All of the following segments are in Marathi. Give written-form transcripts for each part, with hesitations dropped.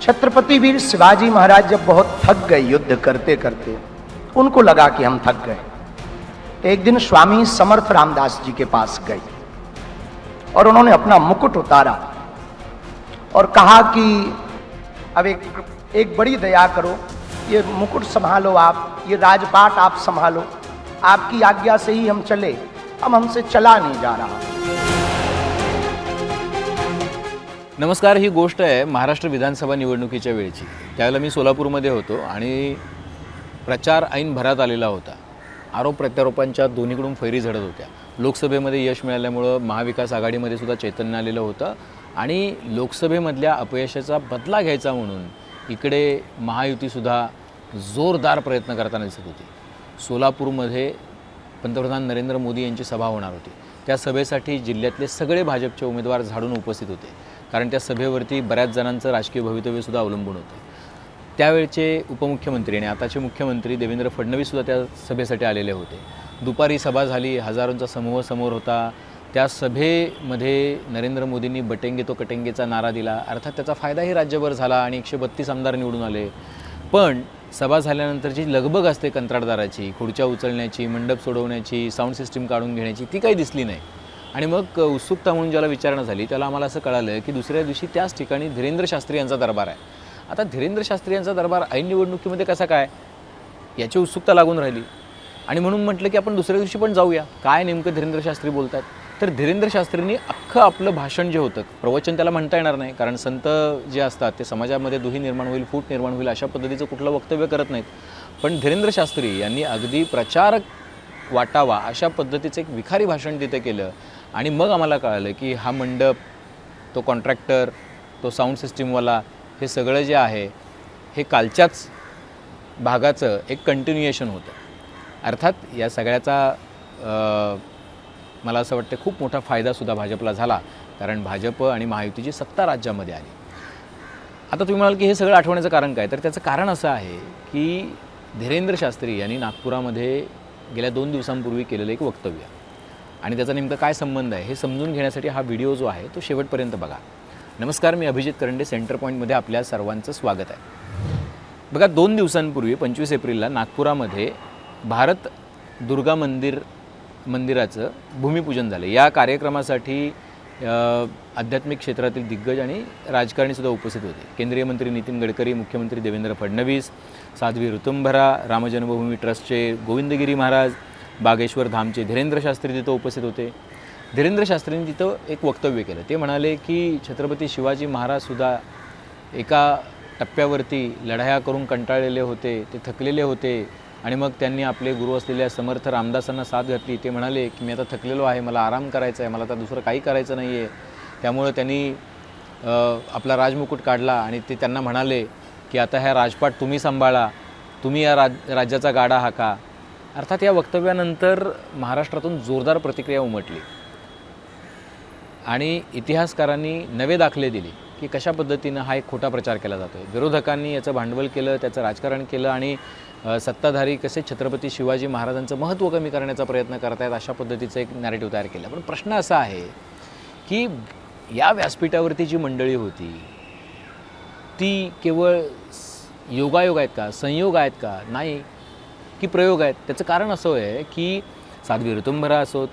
छत्रपति वीर शिवाजी महाराज जब बहुत थक गए युद्ध करते करते, उनको लगा कि हम थक गए, तो एक दिन स्वामी समर्थ रामदास जी के पास गए और उन्होंने अपना मुकुट उतारा और कहा कि अब एक बड़ी दया करो, ये मुकुट संभालो, आप ये राजपाट आप संभालो, आपकी आज्ञा से ही हम चले, अब हमसे चला नहीं जा रहा। नमस्कार, ही गोष्ट आहे महाराष्ट्र विधानसभा निवडणुकीच्या वेळची। त्यावेळेला मी सोलापूरमध्ये होतो आणि प्रचार ऐन भरात आलेला होता। आरोप प्रत्यारोपांच्या दोन्हीकडून फैरी झडत होत्या। लोकसभेमध्ये यश मिळाल्यामुळे महाविकास आघाडीमध्ये सुद्धा चैतन्य आलेलं होतं आणि लोकसभेमधल्या अपयशाचा बदला घ्यायचा म्हणून इकडे महायुतीसुद्धा जोरदार प्रयत्न करताना दिसत होती। सोलापूरमध्ये पंतप्रधान नरेंद्र मोदी यांची सभा होणार होती। त्या सभेसाठी जिल्ह्यातले सगळे भाजपचे उमेदवार झाडून उपस्थित होते, कारण त्या सभेवरती बऱ्याच जणांचं राजकीय भवितव्यसुद्धा अवलंबून होतं। त्यावेळचे उपमुख्यमंत्री आणि आताचे मुख्यमंत्री देवेंद्र फडणवीससुद्धा त्या सभेसाठी आलेले होते। दुपारी सभा झाली, हजारोंचा समूह समोर होता। त्या सभेमध्ये नरेंद्र मोदींनी बटेंगे तो कटेंगेचा नारा दिला। अर्थात त्याचा फायदाही राज्यभर झाला आणि 132 आमदार निवडून आले। पण सभा झाल्यानंतर जी लगबग असते कंत्राटदाराची, खुर्च्या उचलण्याची, मंडप सोडवण्याची, साऊंड सिस्टीम काढून घेण्याची, ती काही दिसली नाही। आणि मग उत्सुकता म्हणून ज्याला विचारणा झाली त्याला आम्हाला असं कळालं की दुसऱ्या दिवशी त्याच ठिकाणी धीरेंद्र शास्त्री यांचा दरबार आहे। आता धीरेंद्र शास्त्री यांचा दरबार ऐन निवडणुकीमध्ये कसा काय, याची उत्सुकता लागून राहिली आणि म्हणून म्हटलं की आपण दुसऱ्या दिवशी पण जाऊया, काय नेमकं धीरेंद्र शास्त्री बोलतात। तर धीरेंद्र शास्त्रींनी अख्खं आपलं भाषण जे होतं, प्रवचन त्याला म्हणता येणार नाही, कारण संत जे असतात ते समाजामध्ये दुही निर्माण होईल, फूट निर्माण होईल अशा पद्धतीचं कुठलं वक्तव्य करत नाहीत। पण धीरेंद्र शास्त्री यांनी अगदी प्रचारक वाटावा अशा पद्धतीचं एक विखारी भाषण तिथे केलं आणि मग आम्हाला कळालं की हा मंडप, तो कॉन्ट्रॅक्टर, तो साऊंड सिस्टीमवाला, हे सगळं जे आहे हे कालच्याच भागाचं एक कंटिन्युएशन होतं। अर्थात या सगळ्याचा मला असं वाटतं खूप मोठा फायदासुद्धा भाजपला झाला, कारण भाजप आणि महायुतीची सत्ता राज्यामध्ये आली। आता तुम्ही म्हणाल की हे सगळं आठवण्याचं कारण काय, तर त्याचं कारण असं आहे की धीरेंद्र शास्त्री यांनी नागपुरामध्ये गेल्या 2 दिवसांपूर्वी केलेलं एक वक्तव्य आणि त्याचा नेमका काय संबंध आहे हे समजून घेण्यासाठी हा व्हिडिओ जो आहे तो शेवटपर्यंत बघा। नमस्कार, मी अभिजित करंडे, सेंटर पॉईंटमध्ये आपल्या सर्वांचं स्वागत आहे। बघा, 2 दिवसांपूर्वी 25 एप्रिलला नागपुरामध्ये भारत दुर्गा मंदिराचं भूमिपूजन झालं। या कार्यक्रमासाठी आध्यात्मिक क्षेत्रातील दिग्गज आणि राजकारणीसुद्धा उपस्थित होते। केंद्रीय मंत्री नितीन गडकरी, मुख्यमंत्री देवेंद्र फडणवीस, साध्वी ऋतुंभरा, रामजन्मभूमी ट्रस्टचे गोविंदगिरी महाराज, बागेश्वर धामचे धीरेंद्र शास्त्री तिथं उपस्थित होते। धीरेंद्र शास्त्रींनी तिथं एक वक्तव्य केलं। ते म्हणाले की छत्रपती शिवाजी महाराजसुद्धा एका टप्प्यावरती लढाया करून कंटाळलेले होते, ते थकलेले होते आणि मग त्यांनी आपले गुरु असलेल्या समर्थ रामदासांना साथ घातली। ते म्हणाले की मी आता थकलेलो आहे, मला आराम करायचा आहे, मला आता दुसरं काही करायचं नाही आहे। त्यामुळे त्यांनी आपला राजमुकुट काढला आणि ते त्यांना म्हणाले की आता ह्या राजपाट तुम्ही सांभाळा, तुम्ही या राज्याचा गाडा हाका। अर्थात या वक्तव्यानंतर महाराष्ट्रातून जोरदार प्रतिक्रिया उमटली आणि इतिहासकारांनी नवे दाखले दिले की कशा पद्धतीनं हा एक खोटा प्रचार केला जातो आहे। विरोधकांनी याचं भांडवल केलं, त्याचं राजकारण केलं आणि सत्ताधारी कसे छत्रपती शिवाजी महाराजांचं महत्त्व कमी करण्याचा प्रयत्न करत आहेत अशा पद्धतीचं एक नॅरेटिव्ह तयार केलं। पण प्रश्न असा आहे की या व्यासपीठावरती जी मंडळी होती ती केवळ योगायोग आहेत का, संयोग आहेत का, नाही की प्रयोग आहेत। त्याचं कारण असं आहे की साध्वी ऋतुंभरा असोत,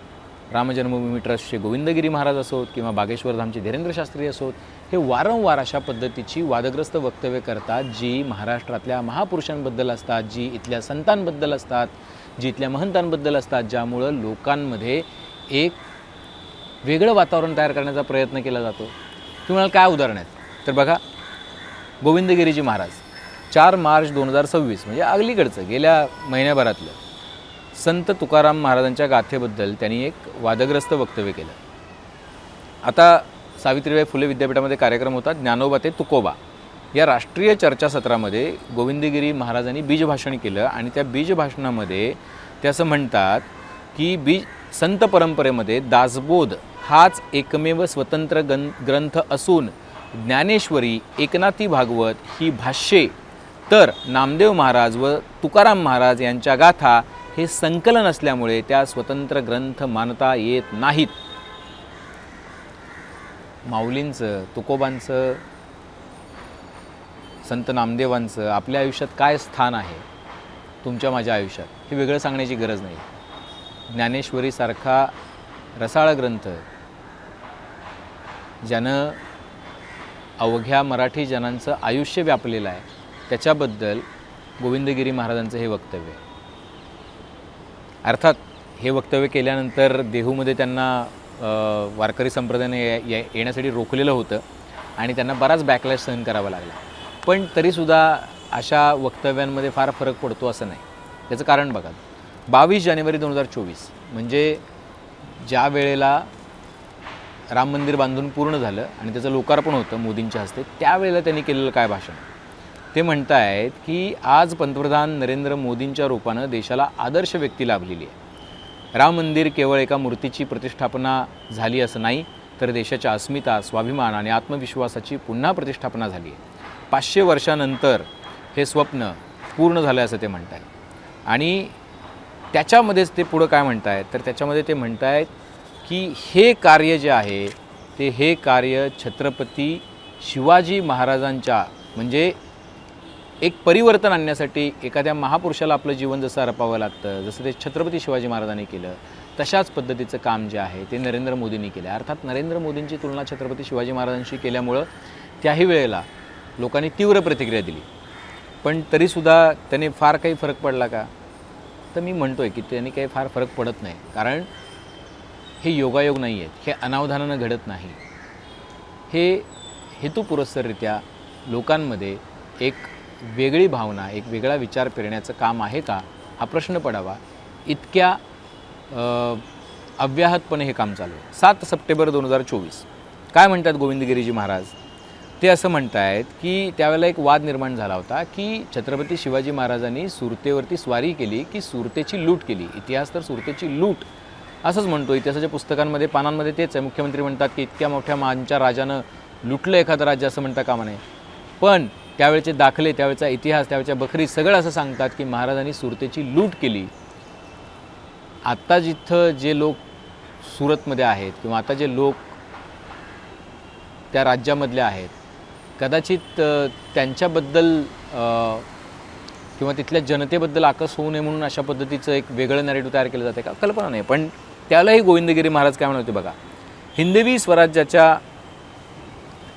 रामजन्मभूमी ट्रस्टचे गोविंदगिरी महाराज असोत किंवा बागेश्वर धामचे धीरेंद्र शास्त्री असोत, हे वारंवार अशा पद्धतीची वादग्रस्त वक्तव्य करतात जी महाराष्ट्रातल्या महापुरुषांबद्दल असतात, जी इथल्या संतांबद्दल असतात, जी इथल्या महंतांबद्दल असतात, ज्यामुळं लोकांमध्ये एक वेगळं वातावरण तयार करण्याचा प्रयत्न केला जातो। तुम्हाला काय उदाहरण आहेत, तर बघा, गोविंदगिरीजी महाराज 4 मार्च 2026 म्हणजे अलीकडचं गेल्या महिन्याभरातलं संत तुकाराम महाराजांच्या गाथेबद्दल त्यांनी एक वादग्रस्त वक्तव्य केलं। आता सावित्रीबाई फुले विद्यापीठामध्ये कार्यक्रम होता ज्ञानोबा ते तुकोबा, या राष्ट्रीय चर्चासत्रामध्ये गोविंदगिरी महाराजांनी बीजभाषण केलं आणि त्या बीजभाषणामध्ये ते असं म्हणतात की संत परंपरेमध्ये दासबोध हाच एकमेव स्वतंत्र ग्रंथ असून ज्ञानेश्वरी, एकनाथी भागवत ही भाष्ये, तर नामदेव महाराज व तुकाराम महाराज यांच्या गाथा हे संकलन असल्यामुळे त्या स्वतंत्र ग्रंथ मानता येत नाहीत। माऊलींचं, तुकोबांचं संत नामदेवांचं आपल्या आयुष्यात काय स्थान आहे तुमच्या माझ्या आयुष्यात, हे वेगळं सांगण्याची गरज नाही. ज्ञानेश्वरीसारखा रसाळ ग्रंथ ज्यानं अवघ्या मराठी जनांचं आयुष्य व्यापलेलं आहे, त्याच्याबद्दल गोविंदगिरी महाराजांचं हे वक्तव्य आहे. अर्थात हे वक्तव्य केल्यानंतर देहूमध्ये त्यांना वारकरी संप्रदायाने येण्यासाठी रोखलेलं होतं आणि त्यांना बराच बॅकलॅश सहन करावा लागला. पण तरीसुद्धा अशा वक्तव्यांमध्ये फार फरक पडतो असं नाही. त्याचं कारण बघा, 22 जानेवारी 2024 म्हणजे ज्या वेळेला राम मंदिर बांधून पूर्ण झालं आणि त्याचं लोकार्पण होतं मोदींच्या हस्ते, त्यावेळेला त्यांनी केलेलं काय भाषण. ते म्हणत आहेत की आज पंतप्रधान नरेंद्र मोदींच्या रूपानं देशाला आदर्श व्यक्ती लाभलेली आहे. राम मंदिर केवळ एका मूर्तीची प्रतिष्ठापना झाली असं नाही, तर देशाच्या अस्मिता, स्वाभिमान आणि आत्मविश्वासाची पुन्हा प्रतिष्ठापना झाली आहे. 500 वर्षानंतर हे स्वप्न पूर्ण झालं असं ते म्हणत आहेत. आणि त्याच्यामध्येच ते पुढं काय म्हणत आहेत, तर त्याच्यामध्ये ते म्हणत आहेत की हे कार्य जे आहे ते हे कार्य छत्रपती शिवाजी महाराजांच्या, म्हणजे एक परिवर्तन आणण्यासाठी एखाद्या महापुरुषाला आपलं जीवन जसं अर्पावं लागतं, जसं ते छत्रपती शिवाजी महाराजांनी केलं, तशाच पद्धतीचं काम जे आहे ते नरेंद्र मोदींनी केलं. अर्थात नरेंद्र मोदींची तुलना छत्रपती शिवाजी महाराजांशी केल्यामुळं त्याही वेळेला लोकांनी तीव्र प्रतिक्रिया दिली. पण तरीसुद्धा त्याने फार काही फरक पडला का, तर मी म्हणतो आहे की त्यांनी काही फार फरक पडत नाही. कारण हे योगायोग नाही आहेत, हे अनावधानानं घडत नाही. हे हेतुपुरस्सररित्या लोकांमध्ये एक वेगळी भावना, एक वेगळा विचार पेरण्याचं काम आहे का, हा प्रश्न पडावा. इतक्या अव्याहतपणे हे काम चालू आहे. 7 सप्टेंबर 2024 काय म्हणतात गोविंदगिरीजी महाराज, ते असं म्हणत आहेत की त्यावेळेला एक वाद निर्माण झाला होता की छत्रपती शिवाजी महाराजांनी सुरतेवरती स्वारी केली की सुरतेची लूट केली. इतिहास तर सुरतेची लूट असंच म्हणतो. इतिहासाच्या पुस्तकांमध्ये पानांमध्ये तेच आहे. मुख्यमंत्री म्हणतात की इतक्या मोठ्या मानच्या राजानं लुटलं एखादं राज्य, असं म्हणता कामा नये. पण त्यावेळचे दाखले, त्यावेळचा इतिहास, त्यावेळच्या बखरी सगळं असं सांगतात की महाराजांनी सुरतेची लूट केली. आत्ता जिथं जे लोक सुरतमध्ये आहेत किंवा आता जे लोक त्या राज्यामधले आहेत, कदाचित त्यांच्याबद्दल किंवा तिथल्या जनतेबद्दल आकस होऊ नये म्हणून अशा पद्धतीचं एक वेगळं नॅरेटिव्ह तयार केलं जाते का, कल्पना नाही. पण त्यालाही गोविंदगिरी महाराज काय म्हणत होते बघा, हिंदवी स्वराज्याच्या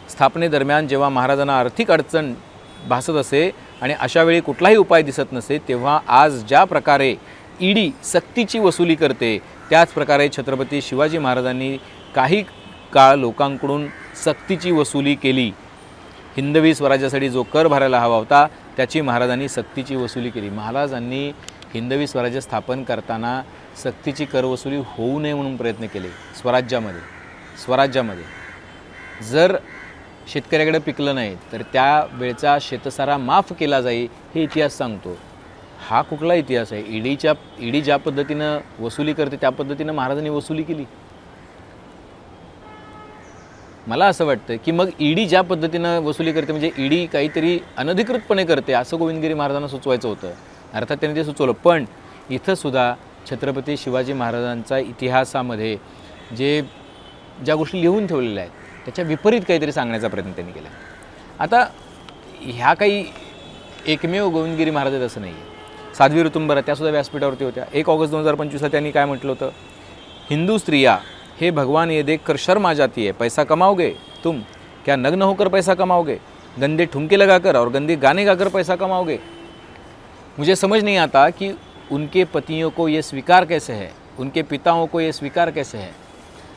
स्थापनेदरम्यान जेव्हा महाराजांना आर्थिक अडचण भासत असे आणि अशावेळी कुठलाही उपाय दिसत नसे, तेव्हा आज ज्या प्रकारे ईडी सक्तीची वसुली करते, त्याच प्रकारे छत्रपती शिवाजी महाराजांनी काही काळ लोकांकडून सक्तीची वसुली केली. हिंदवी स्वराज्यासाठी जो कर भरायला हवा होता त्याची महाराजांनी सक्तीची वसुली केली. महाराजांनी हिंदवी स्वराज्य स्थापन करताना सक्तीची कर वसुली होऊ नये म्हणून प्रयत्न केले. स्वराज्यामध्ये जर शेतकऱ्याकडे पिकलं नाही तर त्या वेळचा शेतसारा माफ केला जाईल, हे इतिहास सांगतो. हा कुठला इतिहास आहे? ईडी ज्या पद्धतीनं वसुली करते त्या पद्धतीनं महाराजांनी वसुली केली. मला असं वाटतं की मग ईडी ज्या पद्धतीनं वसुली करते म्हणजे ईडी काहीतरी अनधिकृतपणे करते असं गोविंदगिरी महाराजांना सुचवायचं होतं. अर्थात त्यांनी ते सुचवलं. पण इथंसुद्धा छत्रपती शिवाजी महाराजांचा इतिहासामध्ये ज्या गोष्टी लिहून ठेवलेल्या आहेत त्याच्या विपरीत काहीतरी सांगण्याचा प्रयत्न त्यांनी केला. आता ह्या काही एकमेव गोविंदगिरी महाराज आहेत असं नाही आहे. साध्वी ऋतुंबरा त्यासुद्धा व्यासपीठावरती होत्या. 1 ऑगस्ट 2025 त्यांनी काय म्हटलं होतं, हिंदू स्त्रिया हे भगवान ये देख कर शर्मा जाती है, पैसा कमाओगे तुम क्या नग्न होकर पैसा कमाओगे, गंदे ठुमके लगाकर और गंदे गाने गाकर पैसा कमाओगे. मुझे समझ नहीं आता कि उनके पतियों को ये स्वीकार कैसे है, उनके पिताओं को ये स्वीकार कैसे है.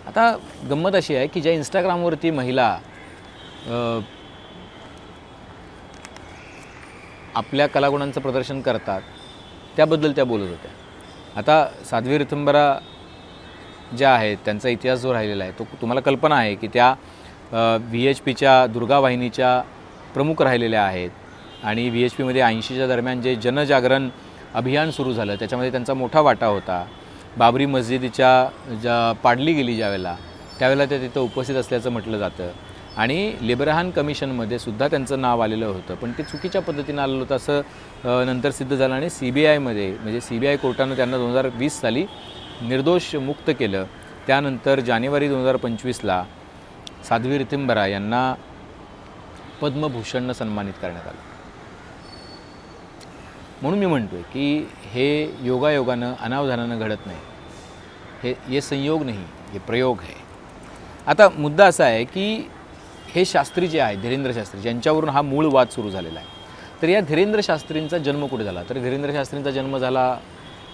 आता गंमत अशी आहे की ज्या इंस्टाग्रामवरती महिला आपल्या कलागुणांचं प्रदर्शन करतात त्याबद्दल त्या बोलत होत्या. आता साध्वी ऋतुंबरा ज्या आहेत त्यांचा इतिहास जो राहिलेला आहे तो तुम्हाला कल्पना आहे की त्या VHPच्या दुर्गा वाहिनीच्या प्रमुख राहिलेल्या आहेत. आणि VHPमध्ये 80च्या दरम्यान जे जनजागरण अभियान सुरू झालं त्याच्यामध्ये त्यांचा मोठा वाटा होता. बाबरी मस्जिदीच्या पाडली गेली त्यावेळेला ते तिथं उपस्थित असल्याचं म्हटलं जातं. आणि लिबरहान कमिशनमध्ये सुद्धा त्यांचं नाव आलेलं होतं, पण ते चुकीच्या पद्धतीनं आलेलं होतं असं नंतर सिद्ध झालं. आणि CBIमध्ये म्हणजे CBI कोर्टानं त्यांना 2020 साली निर्दोष मुक्त केलं. त्यानंतर जानेवारी 2025ला साध्वी ऋतुंबरा यांना पद्मभूषणनं सन्मानित करण्यात आलं. म्हणून मी म्हणतोय की हे योगायोगानं अनावधानानं घडत नाही, हे संयोग नाही, हे प्रयोग आहे. आता मुद्दा असा आहे की हे शास्त्री जे आहे धीरेंद्र शास्त्री, ज्यांच्यावरून हा मूळ वाद सुरू झालेला आहे, तर या धीरेंद्र शास्त्रींचा जन्म कुठे झाला? तर धीरेंद्र शास्त्रींचा जन्म झाला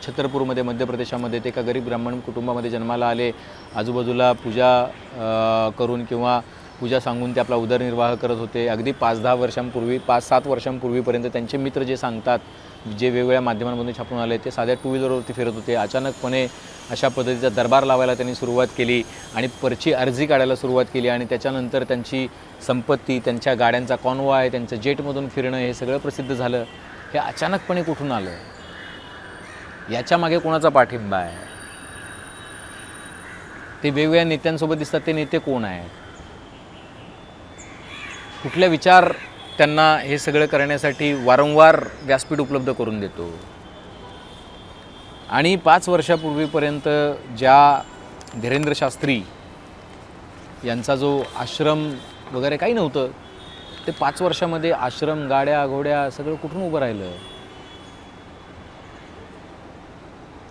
छतरपूरमध्ये, मध्य प्रदेशामध्ये. ते एका गरीब ब्राह्मण कुटुंबामध्ये जन्माला आले. आजूबाजूला पूजा करून किंवा पूजा सांगून ते आपला उदरनिर्वाह करत होते. अगदी 5-7 वर्षांपूर्वीपर्यंत त्यांचे मित्र जे सांगतात, जे वेगवेगळ्या माध्यमांमधून छापून आले, ते साध्या 2 व्हीलरवरती फिरत होते. अचानकपणे अशा पद्धतीचा दरबार लावायला त्यांनी सुरुवात केली आणि पर्ची अर्जी काढायला सुरुवात केली आणि त्याच्यानंतर त्यांची संपत्ती, त्यांच्या गाड्यांचा कॉन्वॉय, त्यांचं जेटमधून फिरणं हे सगळं प्रसिद्ध झालं. हे अचानकपणे कुठून आलं? याच्या मागे कोणाचा पाठिंबा आहे? ते वेगवेगळ्या नेत्यांसोबत दिसतात, ते नेते कोण आहेत? कुठले विचार त्यांना हे सगळं करण्यासाठी वारंवार व्यासपीठ उपलब्ध करून देतो? आणि 5 वर्षापूर्वीपर्यंत ज्या धीरेंद्र शास्त्री यांचा जो आश्रम वगैरे काही नव्हतं, ते 5 वर्षामध्ये आश्रम, गाड्या, घोड्या सगळं कुठून उभं राहिलं?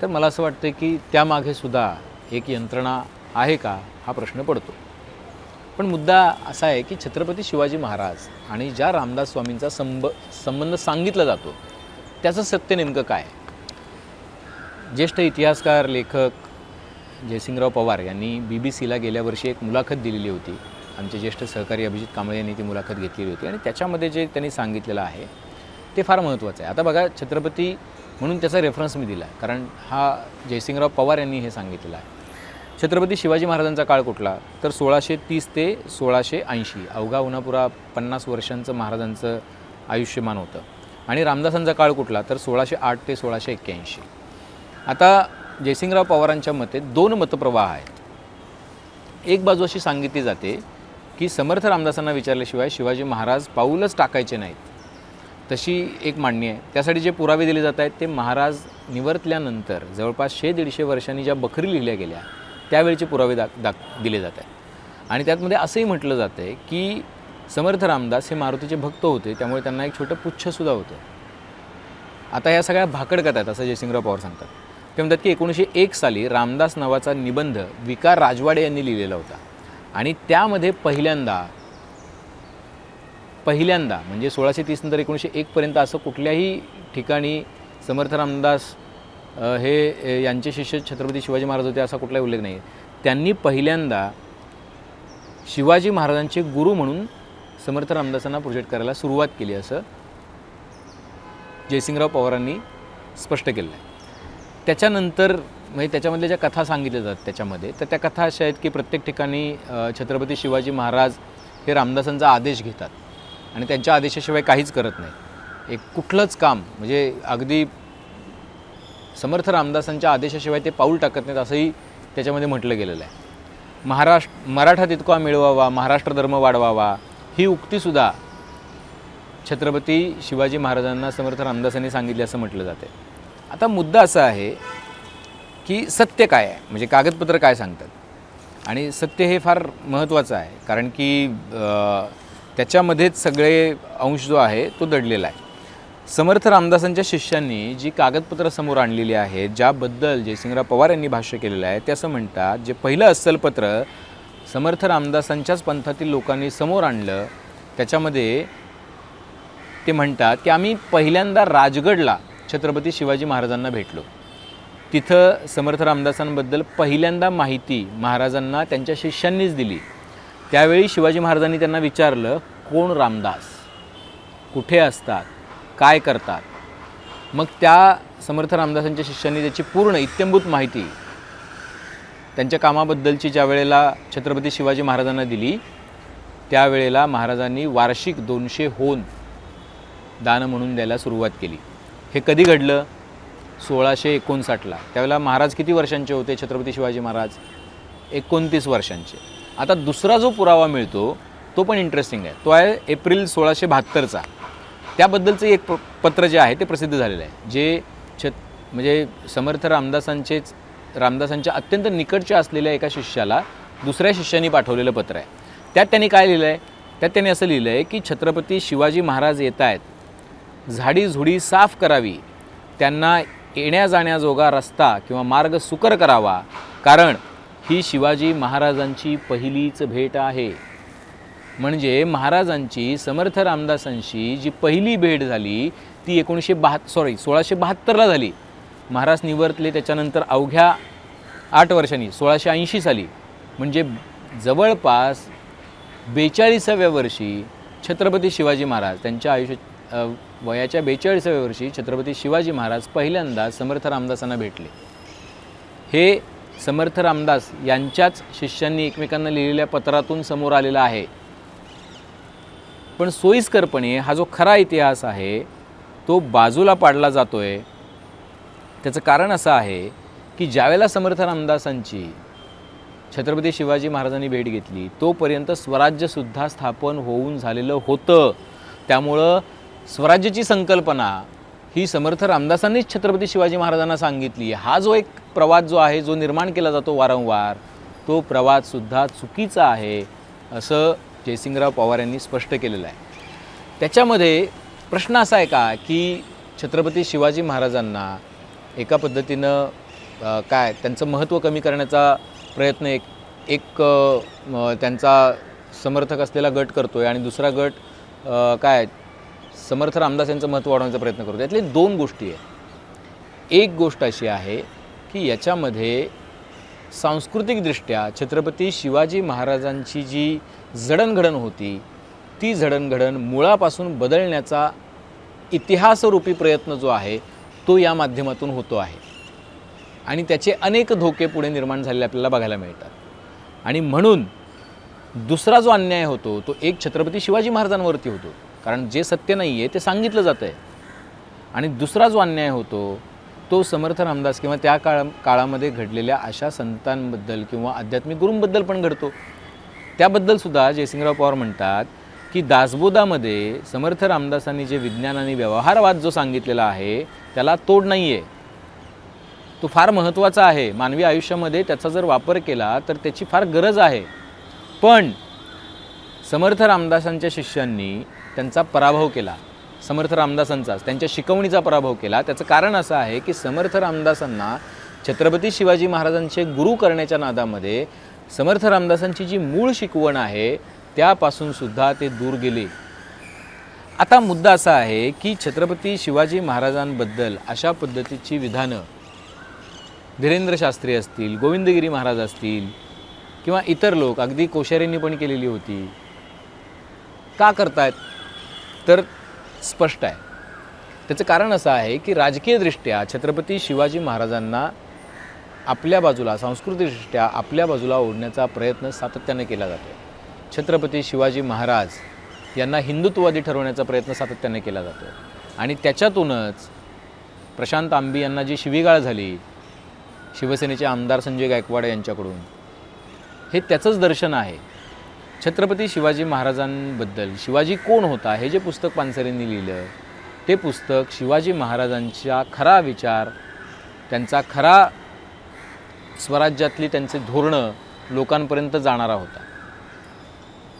तर मला असं वाटतं की त्यामागे सुद्धा एक यंत्रणा आहे का, हा प्रश्न पडतो. पण मुद्दा असा आहे की छत्रपती शिवाजी महाराज आणि ज्या रामदास स्वामींचा संबंध सांगितला जातो, त्याचं सत्य नेमकं काय? ज्येष्ठ इतिहासकार, लेखक जयसिंगराव पवार यांनी BBC-ला गेल्या वर्षी एक मुलाखत दिलेली होती. आमचे ज्येष्ठ सहकारी अभिजित कांबळे यांनी ती मुलाखत घेतलेली होती आणि त्याच्यामध्ये जे त्यांनी सांगितलेलं आहे ते फार महत्त्वाचं आहे. आता बघा, छत्रपती म्हणून त्याचा रेफरन्स मी दिला कारण हा जयसिंगराव पवार यांनी हे सांगितलेलं आहे. छत्रपती शिवाजी महाराजांचा काळ कुठला? तर 1630 ते 1680, अवघा उन्हापुरा 50 वर्षांचं महाराजांचं आयुष्यमान होतं. आणि रामदासांचा काळ कुठला? तर 1608 ते 1681. आता जयसिंगराव पवारांच्या मते 2 मतप्रवाह आहेत. एक बाजू अशी सांगितली जाते की समर्थ रामदासांना विचारल्याशिवाय शिवाजी महाराज पाऊलच टाकायचे नाहीत, तशी एक मांडणी आहे. त्यासाठी जे पुरावे दिले जात आहेत ते महाराज निवर्तल्यानंतर जवळपास 100-150 वर्षांनी ज्या बखरी लिहिल्या गेल्या त्यावेळेचे पुरावे दिले जात आहेत. आणि त्यातमध्ये असंही म्हटलं जातं आहे की समर्थ रामदास हे मारुतीचे भक्त होते, त्यामुळे त्यांना एक छोटं पुच्छसुद्धा होतं. आता या सगळ्या भाकड कथा आहेत असं जयसिंगराव पवार सांगतात. ते म्हणतात की 1901 साली रामदास नावाचा निबंध विकार राजवाडे यांनी लिहिलेला होता आणि त्यामध्ये पहिल्यांदा म्हणजे 1630 नंतर 1901 पर्यंत असं कुठल्याही ठिकाणी समर्थ रामदास हे यांचे शिष्य छत्रपती शिवाजी महाराज होते असा कुठलाही उल्लेख नाही. त्यांनी पहिल्यांदा शिवाजी महाराजांचे गुरु म्हणून समर्थ रामदासांना प्रोजेक्ट करायला सुरुवात केली असं जयसिंगराव पवारांनी स्पष्ट केलं आहे. त्याच्यानंतर म्हणजे त्याच्यामधल्या ज्या कथा सांगितल्या जातात त्याच्यामध्ये, तर त्या कथा अशा आहेत की प्रत्येक ठिकाणी छत्रपती शिवाजी महाराज हे रामदासांचा आदेश घेतात आणि त्यांच्या आदेशाशिवाय काहीच करत नाही. एक कुठलंच काम म्हणजे अगदी समर्थ रामदासांच्या आदेशाशिवाय ते पाऊल टाकत नाहीत असंही त्याच्यामध्ये म्हटलं गेलेलं आहे. मराठा तितका मिळवावा, महाराष्ट्र धर्म वाढवावा, ही उक्तीसुद्धा छत्रपती शिवाजी महाराजांना समर्थ रामदासांनी सांगितली असं म्हटलं जाते. आता मुद्दा असा आहे की सत्य काय आहे, म्हणजे कागदपत्र काय सांगतात. आणि सत्य हे फार महत्त्वाचं आहे कारण की त्याच्यामध्येच सगळे अंश जो आहे तो दडलेला आहे. समर्थ रामदासांच्या शिष्यांनी जी कागदपत्र समोर आणलेली आहेत, ज्याबद्दल जयसिंगराव पवार यांनी भाष्य केलेलं आहे, ते असं म्हणतात, जे पहिलं अस्सल पत्र समर्थ रामदासांच्याच पंथातील लोकांनी समोर आणलं त्याच्यामध्ये ते म्हणतात की आम्ही पहिल्यांदा राजगडला छत्रपती शिवाजी महाराजांना भेटलो. तिथं समर्थ रामदासांबद्दल पहिल्यांदा माहिती महाराजांना त्यांच्या शिष्यांनीच दिली. त्यावेळी शिवाजी महाराजांनी त्यांना विचारलं, कोण रामदास, कुठे असतात, काय करतात. मग त्या समर्थ रामदासांच्या शिष्यांनी त्याची पूर्ण इत्थंभूत माहिती त्यांच्या कामाबद्दलची ज्या वेळेला छत्रपती शिवाजी महाराजांना दिली, त्यावेळेला महाराजांनी वार्षिक 200 होन दान म्हणून द्यायला सुरुवात केली. हे कधी घडलं? 1659ला. त्यावेळेला महाराज किती वर्षांचे होते? छत्रपती शिवाजी महाराज 29 वर्षांचे. आता दुसरा जो पुरावा मिळतो तो पण इंटरेस्टिंग आहे. तो आहे एप्रिल 1672चा. त्याबद्दलचं एक पत्र जे आहे ते प्रसिद्ध झालेलं आहे, जे म्हणजे समर्थ रामदासांच्या अत्यंत निकटच्या असलेल्या एका शिष्याला दुसऱ्या शिष्याने पाठवलेलं पत्र आहे. त्यात त्यांनी काय लिहिलं आहे त्यात त्यांनी असं लिहिलं आहे की छत्रपती शिवाजी महाराज येत आहेत, झाडीझुडी साफ करावी, त्यांना येण्या जाण्याजोगा रस्ता किंवा मार्ग सुकर करावा, कारण ही शिवाजी महाराजांची पहिलीच भेट आहे. म्हणजे महाराजांची समर्थ रामदासांशी जी पहिली भेट झाली ती 1672ला झाली. महाराज निवर्तले त्याच्यानंतर अवघ्या 8 वर्षांनी 1680 साली, म्हणजे जवळपास 42व्या वर्षी छत्रपती शिवाजी महाराज त्यांच्या वयाच्या 42व्या वर्षी छत्रपती शिवाजी महाराज पहिल्यांदा समर्थ रामदासांना भेटले. हे समर्थ रामदास यांच्याच शिष्यांनी एकमेकांना लिहिलेल्या पत्रातून समोर आलेला आहे. पण सोयीस्करपणे हा जो खरा इतिहास आहे तो बाजूला पाडला जातोय. त्याचं कारण असं आहे की ज्यावेळेला समर्थ रामदासांची छत्रपती शिवाजी महाराजांनी भेट घेतली तोपर्यंत स्वराज्यसुद्धा स्थापन होऊन झालेलं होतं. त्यामुळं स्वराज्याची संकल्पना ही समर्थ रामदासांनीच छत्रपती शिवाजी महाराजांना सांगितली. हा जो एक प्रवाद जो आहे जो निर्माण केला जातो वारंवार, तो प्रवादसुद्धा चुकीचा आहे असं जयसिंगराव पवार यांनी स्पष्ट केलेलं आहे. त्याच्यामध्ये प्रश्न असा आहे का की छत्रपती शिवाजी महाराजांना एका पद्धतीनं त्यांचं महत्त्व कमी करण्याचा प्रयत्न एक त्यांचा समर्थक असलेला गट करतो आहे आणि दुसरा गट समर्थ रामदास यांचं महत्त्व वाढवण्याचा प्रयत्न करतो. यातली 2 गोष्टी आहे. एक गोष्ट अशी आहे की याच्यामध्ये सांस्कृतिकदृष्ट्या छत्रपती शिवाजी महाराजांची जी जडणघडण होती ती जडणघडण मुळापासून बदलण्याचा इतिहासरूपी प्रयत्न जो आहे तो या माध्यमातून होतो आहे आणि त्याचे अनेक धोके पुढे निर्माण झालेले आपल्याला बघायला मिळतात. आणि म्हणून दुसरा जो अन्याय होतो तो एक छत्रपती शिवाजी महाराजांवरती होतो, कारण जे सत्य नाही आहे ते सांगितलं जातं आहे. आणि दुसरा जो अन्याय होतो तो समर्थ रामदास किंवा त्या काळामध्ये घडलेल्या अशा संतांबद्दल किंवा आध्यात्मिक गुरूंबद्दल पण घडतो. त्याबद्दलसुद्धा जयसिंगराव पवार म्हणतात की दासबोधामध्ये समर्थ रामदासांनी जे विज्ञान आणि व्यवहारवाद जो सांगितलेला आहे त्याला तोड नाही आहे. तो फार महत्त्वाचा आहे. मानवी आयुष्यामध्ये त्याचा जर वापर केला तर त्याची फार गरज आहे. पण समर्थ रामदासांच्या शिष्यांनी त्यांचा पराभव केला, समर्थ रामदासांचाच त्यांच्या शिकवणीचा पराभव केला. त्याचं कारण असं आहे की समर्थ रामदासांना छत्रपती शिवाजी महाराजांचे गुरु करण्याच्या नादामध्ये समर्थ रामदासांची जी मूळ शिकवण आहे त्यापासून सुद्धा ते दूर गेले. आता मुद्दा असा आहे की छत्रपती शिवाजी महाराजांबद्दल अशा पद्धतीची विधानं धीरेंद्र शास्त्री असतील, गोविंदगिरी महाराज असतील किंवा इतर लोक, अगदी कोश्यारींनी पण केलेली होती. का करतायत तर स्पष्ट आहे. त्याचं कारण असं आहे की राजकीयदृष्ट्या छत्रपती शिवाजी महाराजांना आपल्या बाजूला, सांस्कृतिकदृष्ट्या आपल्या बाजूला ओढण्याचा प्रयत्न सातत्याने केला जातो. छत्रपती शिवाजी महाराज यांना हिंदुत्ववादी ठरवण्याचा प्रयत्न सातत्याने केला जातो. आणि त्याच्यातूनच प्रशांत आंबी यांना जी शिवीगाळ झाली शिवसेनेचे आमदार संजय गायकवाड यांच्याकडून, हे त्याचंच दर्शन आहे. छत्रपती शिवाजी महाराजांबद्दल शिवाजी कोण होता हे जे पुस्तक पानसरेंनी लिहिलं ते पुस्तक शिवाजी महाराजांचा खरा विचार, त्यांचा खरा स्वराज्यातली त्यांचे धोरणं लोकांपर्यंत जाणारा होता.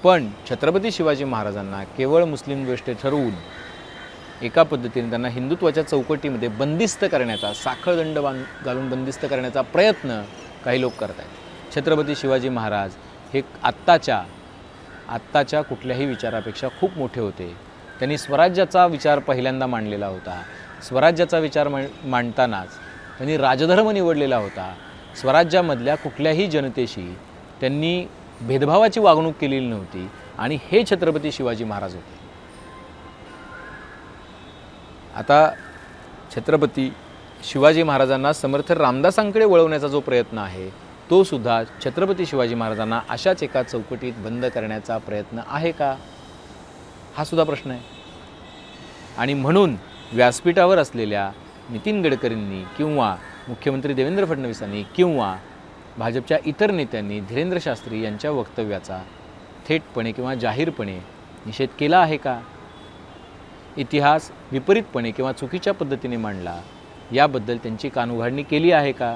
पण छत्रपती शिवाजी महाराजांना केवळ मुस्लिम गोष्टी ठरवून एका पद्धतीने त्यांना हिंदुत्वाच्या चौकटीमध्ये बंदिस्त करण्याचा, साखळदंड घालून बंदिस्त करण्याचा प्रयत्न काही लोक करत आहेत. छत्रपती शिवाजी महाराज हे आत्ताच्या कुठल्याही विचारापेक्षा खूप मोठे होते. त्यांनी स्वराज्याचा विचार पहिल्यांदा मांडलेला होता. स्वराज्याचा विचार मांडतानाच त्यांनी राजधर्म निवडलेला होता. स्वराज्यामधल्या कुठल्याही जनतेशी त्यांनी भेदभावाची वागणूक केलेली नव्हती आणि हे छत्रपती शिवाजी महाराज होते. आता छत्रपती शिवाजी महाराजांना समर्थ रामदासांकडे वळवण्याचा जो प्रयत्न आहे तो सुद्धा छत्रपती शिवाजी महाराजांना अशाच एका चौकटीत बंद करण्याचा प्रयत्न आहे का, हा सुद्धा प्रश्न आहे. आणि म्हणून व्यासपीठावर असलेल्या नितीन गडकरींनी किंवा मुख्यमंत्री देवेंद्र फडणवीसांनी किंवा भाजपच्या इतर नेत्यांनी धीरेंद्र शास्त्री यांच्या वक्तव्याचा थेटपणे किंवा जाहीरपणे निषेध केला आहे का? इतिहास विपरीतपणे किंवा चुकीच्या पद्धतीने मांडला याबद्दल त्यांची कानउघाडणी केली आहे का?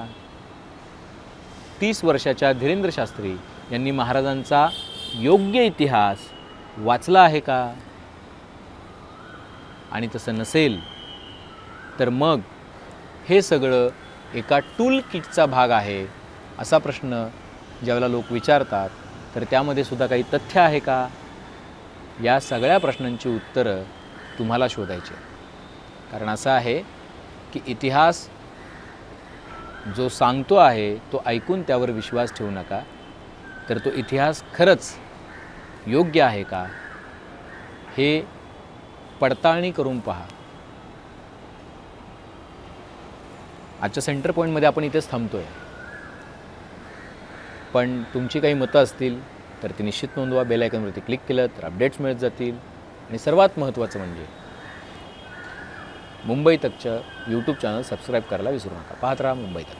30 वर्षाच्या धीरेंद्र शास्त्री यांनी महाराजांचा योग्य इतिहास वाचला आहे का? आणि तसं नसेल तर मग हे सगळं एका टूल किटचा भाग आहे असा प्रश्न ज्यावेळेला लोक विचारतात तर त्यामध्ये सुद्धा काही तथ्य आहे का? या सगळ्या प्रश्नांची उत्तरं तुम्हाला शोधायची. कारण असं आहे की इतिहास जो सांगतो आहे तो ऐकून त्यावर विश्वास ठेवू नका, तर तो इतिहास खरंच योग्य आहे का हे पडताळणी करून पहा. आजच्या सेंटर पॉईंटमध्ये आपण इथेच थांबतो आहे, पण तुमची काही मतं असतील तर ती निश्चित नोंदवा. बेल आयकॉनवरती क्लिक केलं तर अपडेट्स मिळत जातील. आणि सर्वात महत्त्वाचं म्हणजे मुंबई तकचं यूट्यूब चॅनल सबस्क्राईब करायला विसरू नका. पाहत राहा मुंबई तक.